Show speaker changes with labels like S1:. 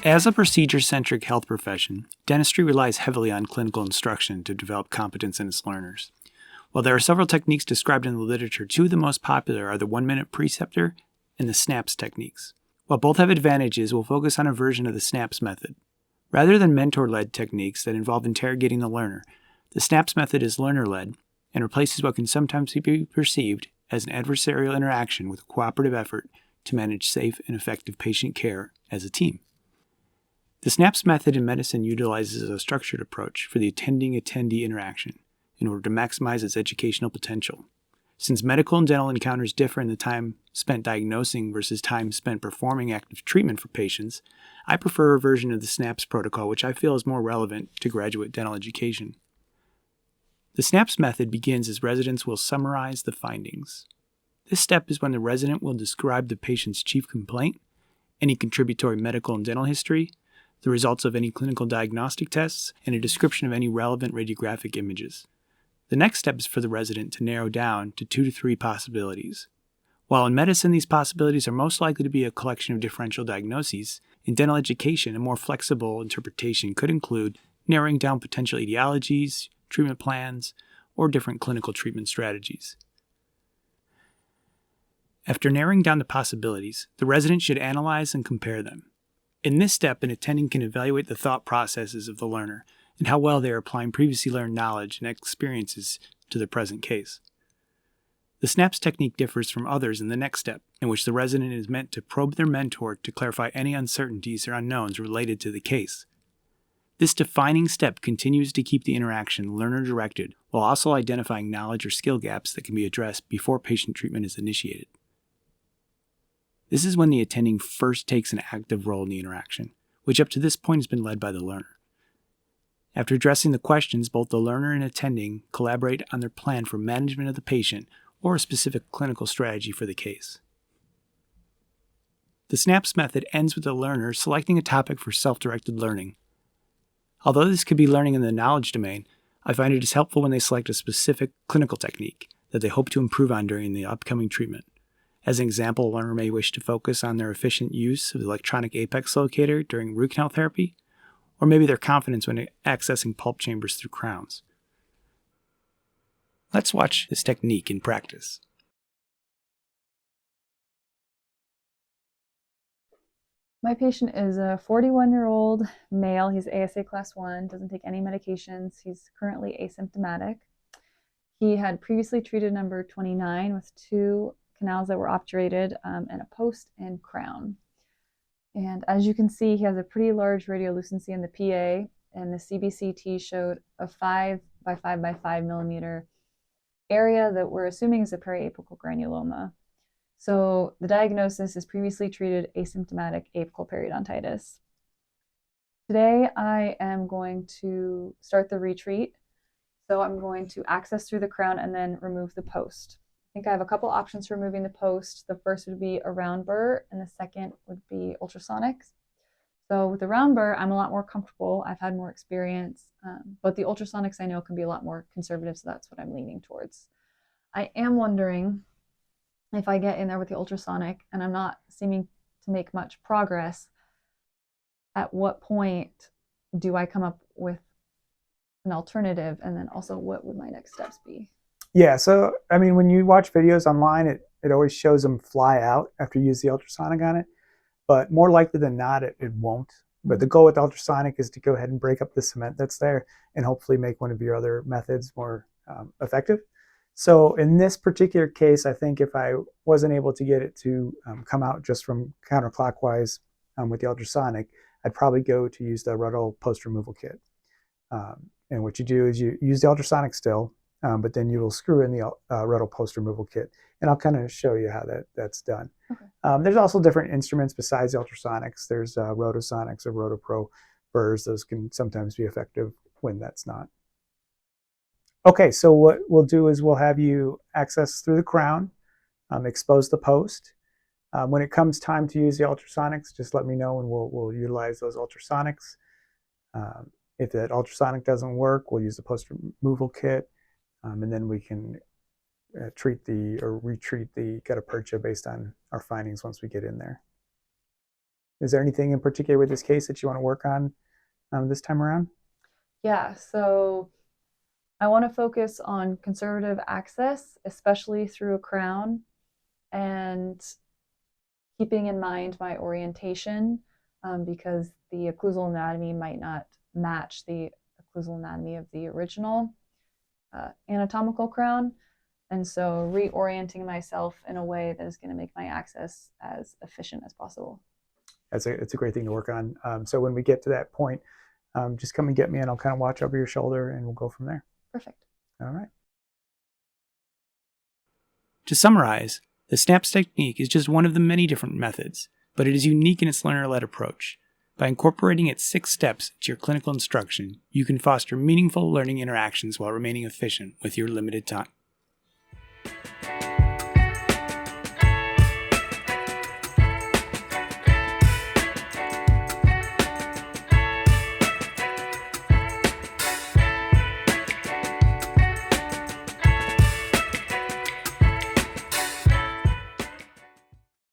S1: As a procedure-centric health profession, dentistry relies heavily on clinical instruction to develop competence in its learners. While there are several techniques described in the literature, two of the most popular are the 1-minute preceptor and the S.N.A.P.S techniques. While both have advantages, we'll focus on a version of the S.N.A.P.S method. Rather than mentor-led techniques that involve interrogating the learner, the S.N.A.P.S method is learner-led and replaces what can sometimes be perceived as an adversarial interaction with a cooperative effort to manage safe and effective patient care as a team. The S.N.A.P.S method in medicine utilizes a structured approach for the attending-attendee interaction in order to maximize its educational potential. Since medical and dental encounters differ in the time spent diagnosing versus time spent performing active treatment for patients, I prefer a version of the S.N.A.P.S protocol which I feel is more relevant to graduate dental education. The S.N.A.P.S method begins as residents will summarize the findings. This step is when the resident will describe the patient's chief complaint, any contributory medical and dental history, the results of any clinical diagnostic tests, and a description of any relevant radiographic images. The next step is for the resident to narrow down to 2 to 3 possibilities. While in medicine these possibilities are most likely to be a collection of differential diagnoses, in dental education a more flexible interpretation could include narrowing down potential etiologies, treatment plans, or different clinical treatment strategies. After narrowing down the possibilities, the resident should analyze and compare them. In this step, an attending can evaluate the thought processes of the learner and how well they are applying previously learned knowledge and experiences to their present case. The S.N.A.P.S technique differs from others in the next step, in which the resident is meant to probe their mentor to clarify any uncertainties or unknowns related to the case. This defining step continues to keep the interaction learner-directed while also identifying knowledge or skill gaps that can be addressed before patient treatment is initiated. This is when the attending first takes an active role in the interaction, which up to this point has been led by the learner. After addressing the questions, both the learner and attending collaborate on their plan for management of the patient or a specific clinical strategy for the case. The S.N.A.P.S method ends with the learner selecting a topic for self-directed learning. Although this could be learning in the knowledge domain, I find it is helpful when they select a specific clinical technique that they hope to improve on during the upcoming treatment. As an example, a learner may wish to focus on their efficient use of the electronic apex locator during root canal therapy, or maybe their confidence when accessing pulp chambers through crowns. Let's watch this technique in practice.
S2: My patient is a 41-year-old male. He's ASA class 1, doesn't take any medications. He's currently asymptomatic. He had previously treated number 29 with 2 canals that were obturated and a post and crown. And as you can see, he has a pretty large radiolucency in the PA, and the CBCT showed a 5 by 5 by 5 millimeter area that we're assuming is a periapical granuloma. So the diagnosis is previously treated asymptomatic apical periodontitis. Today I am going to start the retreat. So I'm going to access through the crown and then remove the post. I think I have a couple options for removing the post. The first would be a round burr, and the second would be ultrasonics. So with the round burr, I'm a lot more comfortable. I've had more experience, but the ultrasonics I know can be a lot more conservative, so that's what I'm leaning towards. I am wondering if I get in there with the ultrasonic and I'm not seeming to make much progress, at what point do I come up with an alternative, and then also what would my next steps be?
S3: Yeah, so I mean, when you watch videos online, it always shows them fly out after you use the ultrasonic on it, but more likely than not, it won't. But the goal with ultrasonic is to go ahead and break up the cement that's there and hopefully make one of your other methods more effective. So in this particular case, I think if I wasn't able to get it to come out just from counterclockwise with the ultrasonic, I'd probably go to use the Ruddle post removal kit. And what you do is you use the ultrasonic still, but then you will screw in the Ruddle post removal kit. And I'll kind of show you how that's done. Okay. There's also different instruments besides the ultrasonics. There's rotosonics or rotopro burrs. Those can sometimes be effective when that's not. Okay, so what we'll do is we'll have you access through the crown, expose the post. When it comes time to use the ultrasonics, just let me know and we'll utilize those ultrasonics. If that ultrasonic doesn't work, we'll use the post removal kit, and then we can retreat the gutta percha based on our findings once we get in there. Is there anything in particular with this case that you want to work on this time around?
S2: Yeah, so I want to focus on conservative access, especially through a crown, and keeping in mind my orientation, because the occlusal anatomy might not match the occlusal anatomy of the original anatomical crown. And so reorienting myself in a way that is going to make my access as efficient as possible.
S3: It's a great thing to work on. So when we get to that point, just come and get me and I'll kind of watch over your shoulder and we'll go from there.
S2: Perfect.
S3: All right.
S1: To summarize, the S.N.A.P.S technique is just one of the many different methods, but it is unique in its learner-led approach. By incorporating its 6 steps into your clinical instruction, you can foster meaningful learning interactions while remaining efficient with your limited time.